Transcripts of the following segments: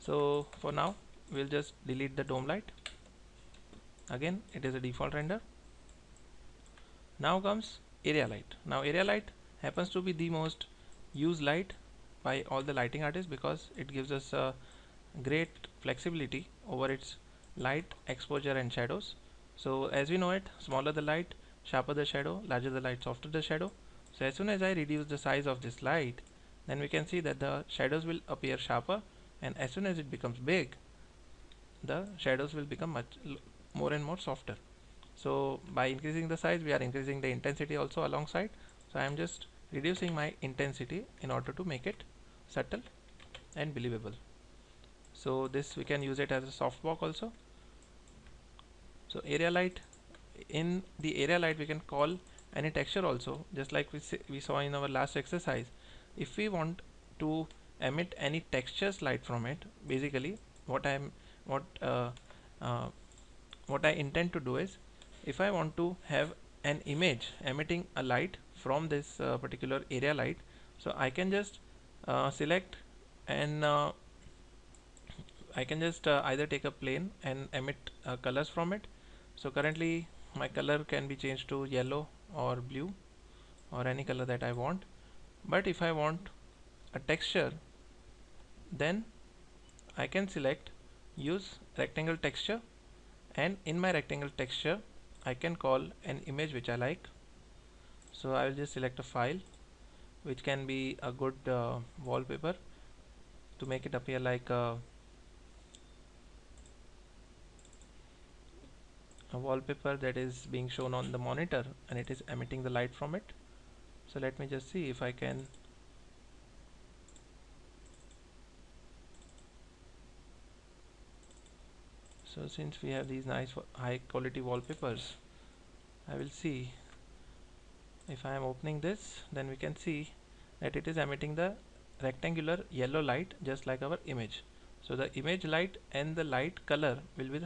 So for now we'll just delete the dome light. Again, it is a default render. Now comes area light. Now area light happens to be the most used light by all the lighting artists because it gives us a great flexibility over its light exposure and shadows. So as we know it, smaller the light, sharper the shadow, larger the light, softer the shadow. So as soon as I reduce the size of this light, then we can see that the shadows will appear sharper, and as soon as it becomes big, the shadows will become much more and more softer. So by increasing the size, we are increasing the intensity also alongside. So I am just reducing my intensity in order to make it subtle and believable. So this we can use it as a softbox also. So area light, in the area light we can call any texture also, just like we saw in our last exercise. If we want to emit any textures light from it, basically what I intend to do is, if I want to have an image emitting a light from this particular area light, so I can just select and I can just either take a plane and emit colors from it. So currently my color can be changed to yellow or blue or any color that I want. But if I want a texture, then I can select use rectangle texture, and in my rectangle texture I can call an image which I like. So I will just select a file which can be a good wallpaper to make it appear like a wallpaper that is being shown on the monitor and it is emitting the light from it. So let me just see if I can so since we have these nice high quality wallpapers, I will see if I am opening this, then we can see that it is emitting the rectangular yellow light just like our image. So the image light and the light color will be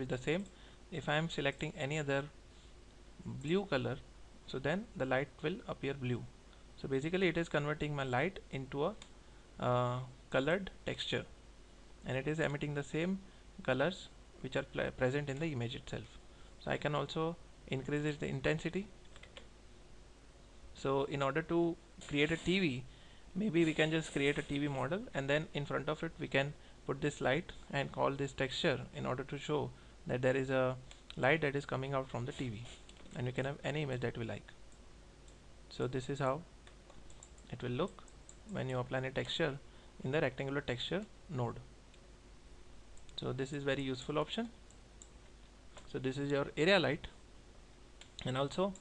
the same. If I am selecting any other blue color, so then the light will appear blue. So basically it is converting my light into a colored texture, and it is emitting the same colors which are present in the image itself. So I can also increase the intensity. So in order to create a TV, maybe we can just create a TV model and then in front of it we can put this light and call this texture in order to show that there is a light that is coming out from the TV, and we can have any image that we like. So this is how it will look when you apply a texture in the rectangular texture node. So this is very useful option. So this is your area light, and also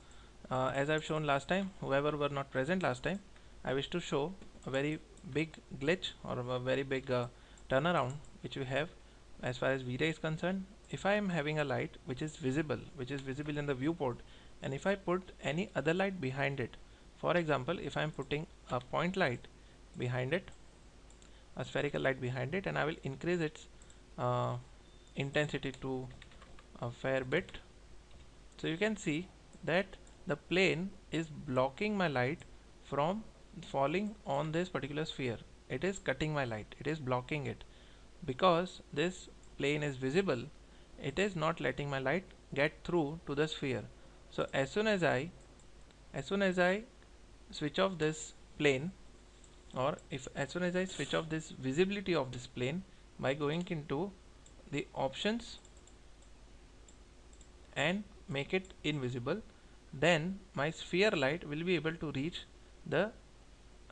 as I've shown last time, whoever were not present last time, I wish to show a very big glitch or a very big turnaround which we have as far as Vray is concerned. If I am having a light which is visible in the viewport, and if I put any other light behind it, for example if I am putting a point light behind it, a spherical light behind it, and I will increase its intensity to a fair bit, so you can see that the plane is blocking my light from falling on this particular sphere. It is cutting my light, it is blocking it. Because this plane is visible, it is not letting my light get through to the sphere. So as soon as I switch off this plane, or as soon as I switch off this visibility of this plane by going into the options and make it invisible, then my sphere light will be able to reach the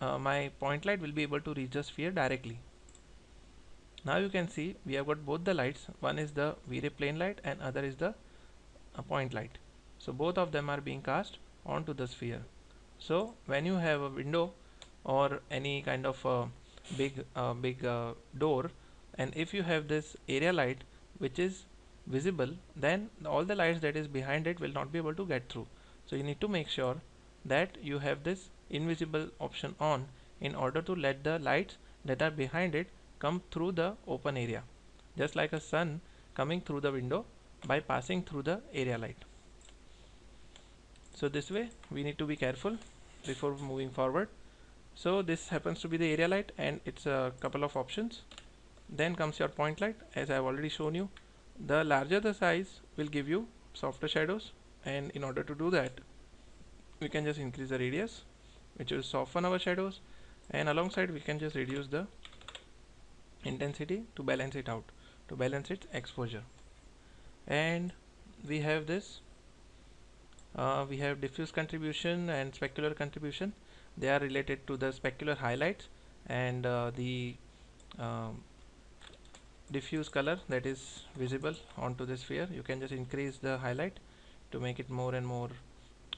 my point light will be able to reach the sphere directly. Now you can see we have got both the lights. One is the V-ray plane light and other is the point light. So both of them are being cast onto the sphere. So when you have a window or any kind of big door, and if you have this area light which is visible, then all the lights that is behind it will not be able to get through. So you need to make sure that you have this invisible option on in order to let the lights that are behind it come through the open area, just like a sun coming through the window by passing through the area light. So this way we need to be careful before moving forward. So this happens to be the area light, and it's a couple of options. Then comes your point light. As I have already shown you, the larger the size will give you softer shadows, and in order to do that we can just increase the radius, which will soften our shadows, and alongside we can just reduce the intensity to balance it out, to balance its exposure. And we have this we have diffuse contribution and specular contribution. They are related to the specular highlights and the um, diffuse color that is visible onto the sphere. You can just increase the highlight to make it more and more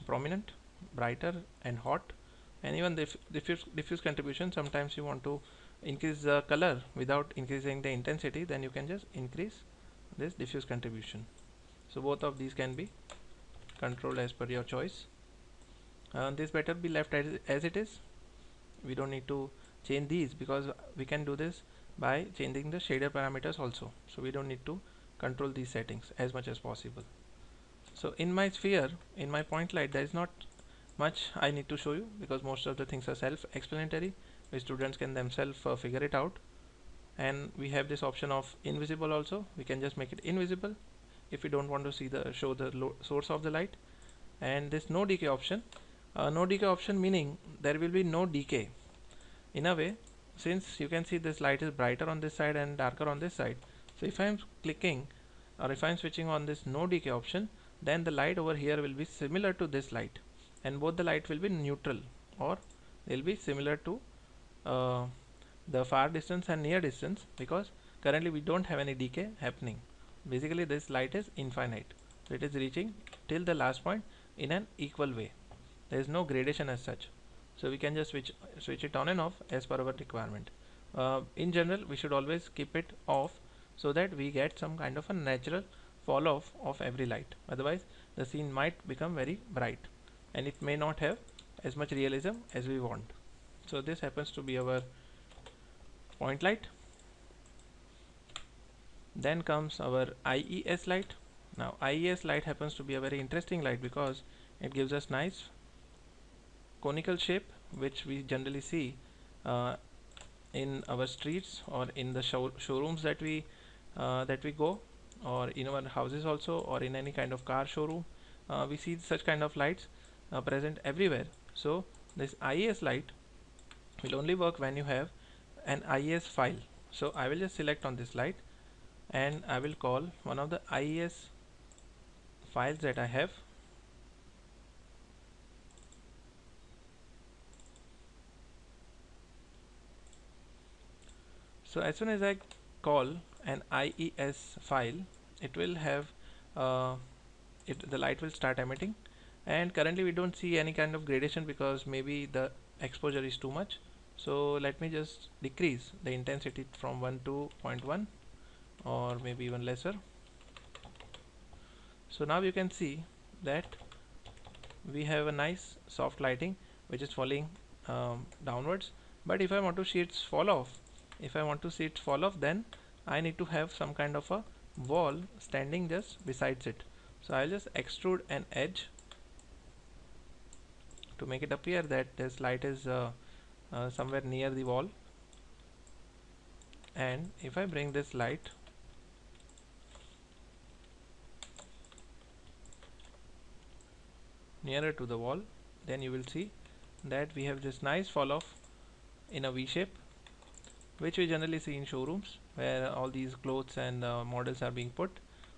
prominent, brighter and hot. And even the diffuse contribution, sometimes you want to increase the color without increasing the intensity, then you can just increase this diffuse contribution. So both of these can be controlled as per your choice. This better be left as it is. We don't need to change these because we can do this by changing the shader parameters also, so we don't need to control these settings as much as possible. So in my sphere, in my point light, there is not much I need to show you because most of the things are self-explanatory, which students can themselves figure it out. And we have this option of invisible also. We can just make it invisible if we don't want to see the show the source of the light. And this no decay option, meaning there will be no decay. In a way, since you can see this light is brighter on this side and darker on this side, so if I am clicking or if I am switching on this no decay option, then the light over here will be similar to this light, and both the light will be neutral, or they will be similar to the far distance and near distance, because currently we don't have any decay happening. Basically this light is infinite, so it is reaching till the last point in an equal way. There is no gradation as such, so we can just switch it on and off as per our requirement. In general, we should always keep it off so that we get some kind of a natural fall off of every light. Otherwise the scene might become very bright and it may not have as much realism as we want. So this happens to be our point light. Then comes our Ies light. Now Ies light happens to be a very interesting light because it gives us nice conical shape, which we generally see in our streets or in the showrooms that we go, or in our houses also, or in any kind of car showroom. We see such kind of lights present everywhere. So this Ies light will only work when you have an Ies file. So I will just select on this light and I will call one of the Ies files that I have. So as soon as I call an Ies file, it will have the light will start emitting, and currently we don't see any kind of gradation because maybe the exposure is too much. So let me just decrease the intensity from 1 to 0.1 or maybe even lesser. So now you can see that we have a nice soft lighting which is falling downwards. But if I want to see its fall off, then I need to have some kind of a wall standing just besides it. So I'll just extrude an edge to make it appear that this light is somewhere near the wall. And if I bring this light nearer to the wall, then you will see that we have this nice fall off in a V shape, which we generally see in showrooms where all these clothes and models are being put.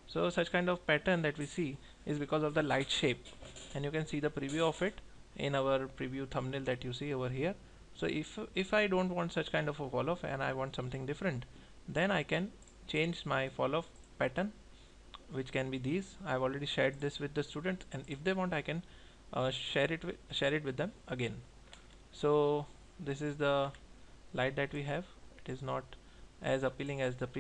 So such kind of pattern that we see is because of the light shape, and you can see the preview of it in our preview thumbnail that you see over here. So if I don't want such kind of a fall off and I want something different, then I can change my fall off pattern, which can be these. I've already shared this with the students, and if they want I can share it with them again. So this is the light that we have. It is not as appealing as the previous